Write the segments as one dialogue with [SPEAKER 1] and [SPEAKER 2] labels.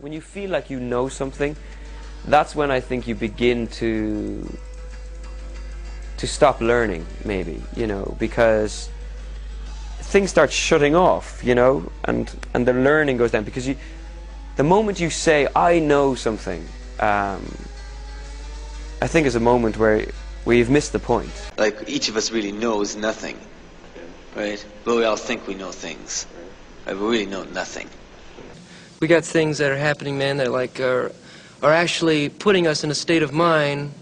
[SPEAKER 1] When you feel like you know something, that's when I think you begin to stop learning, maybe, you know, because things start shutting off, you know, and the learning goes down, because the moment you say, I know something, I think is a moment where you've missed the point.
[SPEAKER 2] Like, each of us really knows nothing, right? But we all think we know things, right? We really know nothing.
[SPEAKER 3] We got things that are happening, man, that like are actually putting us in a state of mind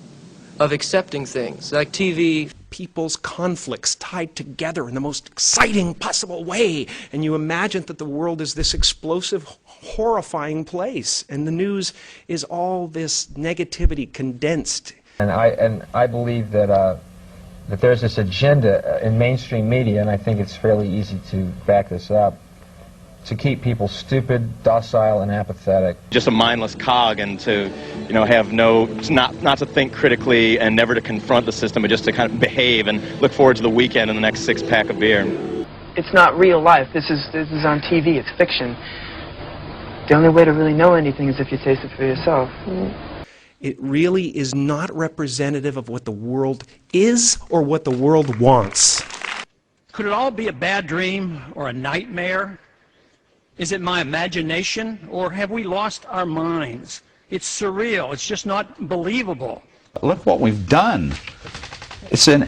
[SPEAKER 3] of accepting things, like TV.
[SPEAKER 4] People's conflicts tied together in the most exciting possible way, and you imagine that the world is this explosive, horrifying place, and the news is all this negativity condensed.
[SPEAKER 5] And I believe that that there's this agenda in mainstream media, and I think it's fairly easy to back this up, to keep people stupid, docile, and apathetic.
[SPEAKER 6] Just a mindless cog, and to, you know, have not to think critically and never to confront the system, but just to kind of behave and look forward to the weekend and the next six-pack of beer.
[SPEAKER 7] It's not real life. This is on TV. It's fiction. The only way to really know anything is if you taste it for yourself.
[SPEAKER 4] It really is not representative of what the world is or what the world wants.
[SPEAKER 8] Could it all be a bad dream or a nightmare? Is it my imagination, or have we lost our minds? It's surreal. It's just not believable.
[SPEAKER 9] Look what we've done. It's a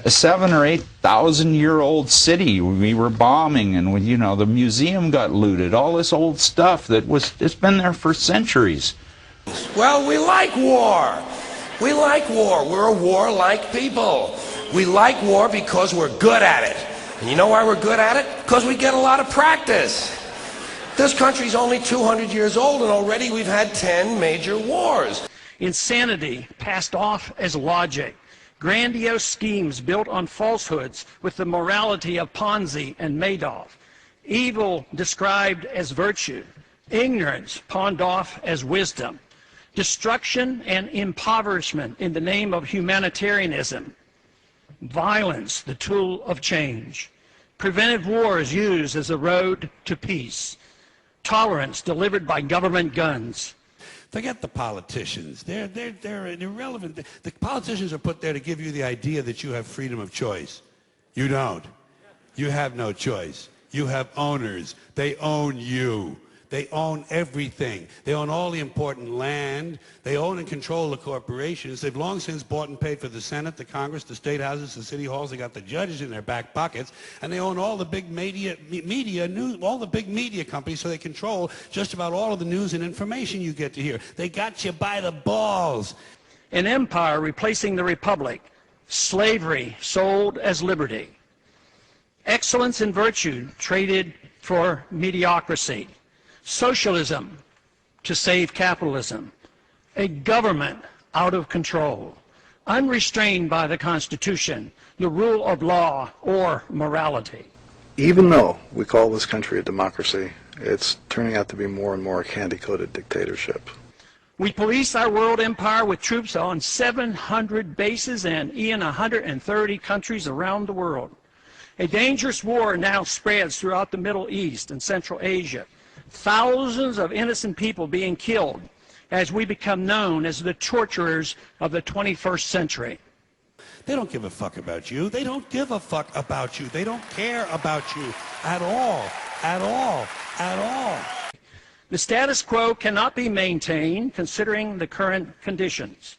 [SPEAKER 9] 7,000 or 8,000 year old city we were bombing, and you know, the museum got looted. All this old stuff it's been there for centuries.
[SPEAKER 10] Well, we like war. We like war. We're a warlike people. We like war because we're good at it. And you know why we're good at it? Because we get a lot of practice. This country's only 200 years old, and already we've had 10 major wars.
[SPEAKER 8] Insanity passed off as logic. Grandiose schemes built on falsehoods with the morality of Ponzi and Madoff. Evil described as virtue. Ignorance pawned off as wisdom. Destruction and impoverishment in the name of humanitarianism. Violence, the tool of change. Preventive wars used as a road to peace. Tolerance delivered by government guns.
[SPEAKER 11] Forget the politicians. They're irrelevant. The politicians are put there to give you the idea that you have freedom of choice. You don't. You have no choice. You have owners. They own you. They own everything. They own all the important land. They own and control the corporations. They've long since bought and paid for the Senate, the Congress, the state houses, the city halls. They got the judges in their back pockets, and they own all the big all the big media companies. So they control just about all of the news and information you get to hear. They got you by the balls.
[SPEAKER 8] An empire replacing the republic. Slavery sold as liberty. Excellence and virtue traded for mediocrity. Socialism to save capitalism, a government out of control, unrestrained by the Constitution, the rule of law or morality.
[SPEAKER 12] Even though we call this country a democracy, it's turning out to be more and more a candy-coated dictatorship.
[SPEAKER 8] We police our world empire with troops on 700 bases and in 130 countries around the world. A dangerous war now spreads throughout the Middle East and Central Asia. Thousands of innocent people being killed as we become known as the torturers of the 21st century.
[SPEAKER 11] They don't give a fuck about you. They don't give a fuck about you. They don't care about you at all, at all, at all.
[SPEAKER 8] The status quo cannot be maintained considering the current conditions.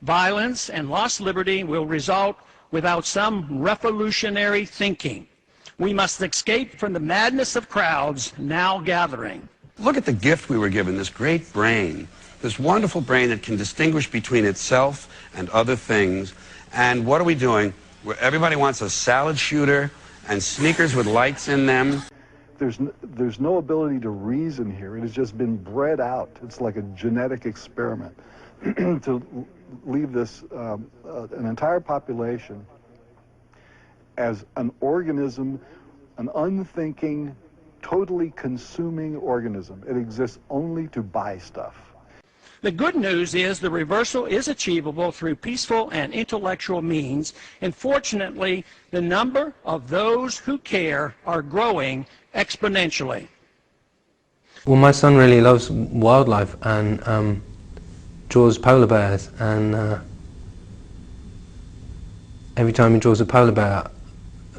[SPEAKER 8] Violence and lost liberty will result without some revolutionary thinking. We must escape from the madness of crowds now gathering.
[SPEAKER 13] Look at the gift we were given, this great brain, this wonderful brain that can distinguish between itself and other things. And what are we doing? Everybody wants a salad shooter and sneakers with lights in them.
[SPEAKER 12] There's no ability to reason here. It has just been bred out. It's like a genetic experiment to leave this an entire population as an organism, an unthinking, totally consuming organism. It exists only to buy stuff.
[SPEAKER 8] The good news is the reversal is achievable through peaceful and intellectual means, and fortunately, the number of those who care are growing exponentially.
[SPEAKER 3] Well, my son really loves wildlife and draws polar bears, and every time he draws a polar bear,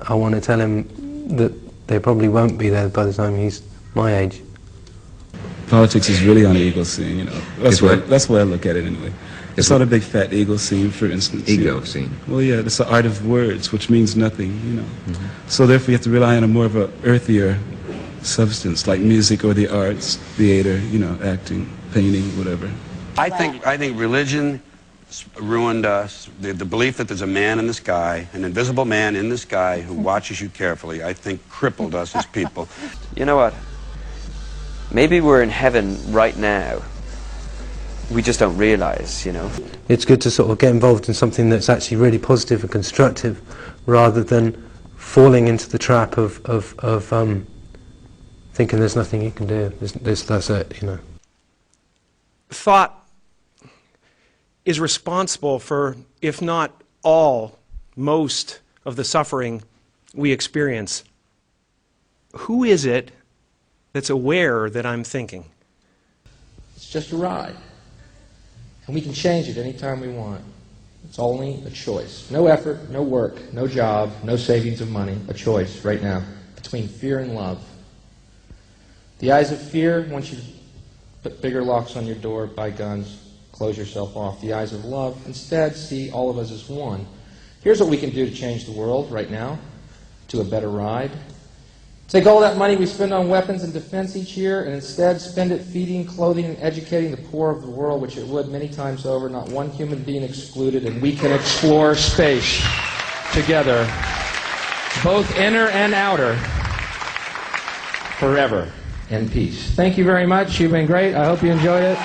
[SPEAKER 3] I want to tell him that they probably won't be there by the time he's my age.
[SPEAKER 14] Politics is really on the ego scene, you know. That's where I look at it anyway. It's on a big fat ego scene, for instance.
[SPEAKER 15] Ego scene.
[SPEAKER 14] Well, yeah, it's the art of words, which means nothing, you know. So therefore you have to rely on a more of a earthier substance, like music or the arts, theater, you know, acting, painting, whatever.
[SPEAKER 13] I think religion ruined us. The belief that there's a man in the sky, an invisible man in the sky who watches you carefully, I think crippled us as people.
[SPEAKER 1] You know what? Maybe we're in heaven right now. We just don't realize, you know.
[SPEAKER 3] It's good to sort of get involved in something that's actually really positive and constructive, rather than falling into the trap of thinking there's nothing you can do. That's it, you know.
[SPEAKER 4] Thought is responsible for, if not all, most of the suffering we experience. Who is it that's aware that I'm thinking?
[SPEAKER 16] It's just a ride. And we can change it anytime we want. It's only a choice. No effort, no work, no job, no savings of money. A choice right now between fear and love. The eyes of fear, once you put bigger locks on your door, buy guns, close yourself off. The eyes of love, instead, see all of us as one. Here's what we can do to change the world right now to a better ride. Take all that money we spend on weapons and defense each year and instead spend it feeding, clothing, and educating the poor of the world, which it would many times over, not one human being excluded, and we can explore space together, both inner and outer, forever in peace. Thank you very much. You've been great. I hope you enjoyed it.